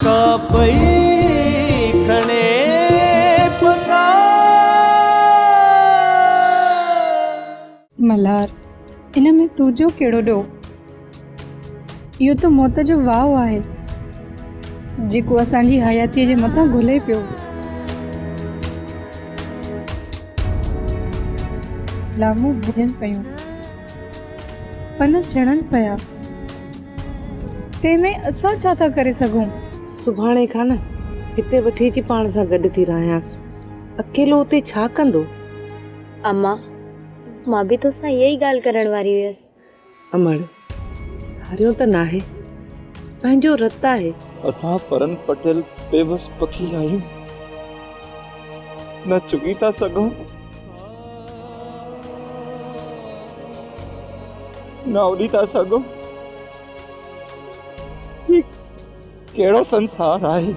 सा पई खणे पसा मल्हार, इन में तुंहिंजो कहिड़ो ॾोह? इहो त मौत जो वाव आहे जेको असांजी हयातीअ जे मथां घुले पियो। लामूं भॼनि पियूं, पन चढ़नि पिया, तंहिंमें असां छा था करे सघूं? सुभाणे खां न हिते वठी अची पाण सां गॾु थी रहियासि। अकेलो उते छा कंदो? अम्मा, मां बि तोसां इहा ई ॻाल्हि करण वारी हुयसि। अमड़, हारियो त नाहे, पंहिंजो रत आहे। असां परन पटेल बेवस पखी आहियूं, न चुगी था सघूं न उॾी था सघूं। ही कहिड़ो संसार आहे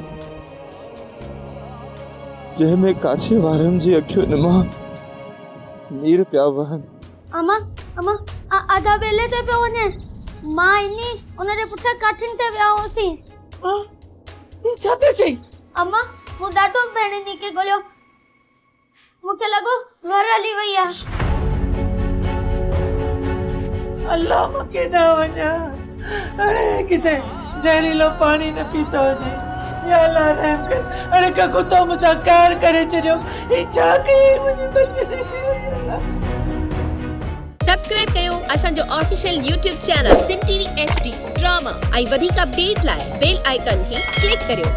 जंहिंमें काछे वारनि जी अखियुनि मां नीर पिया वहनि। अम्मा अम्मा आधा बेले ते पियो वञे, मां इनी उनजे पुठियां काठिन ते विया हुआसीं। ही छा पियो चई? अम्मा, मूं ॾाढो भेणनि खे ॻोल्हियो, मूंखे लॻो घर हली वई आहे। अल्लाह मां केॾां वञा, हाणे किथे ज़हरीलो पाणी न पीतो हुजे। या अल्लाह रहम कर, हाणे का कुतो मूंसां कार करे छॾियो। ही छा कई मुंहिंजी बचड़ी? सब्सक्राइब कयो असांजो ऑफिशियल यूट्यूब चैनल सिन टीवी HD ड्रामा ऐं वधीक अपडेट लाइ बेल आइकन खे क्लिक करियो।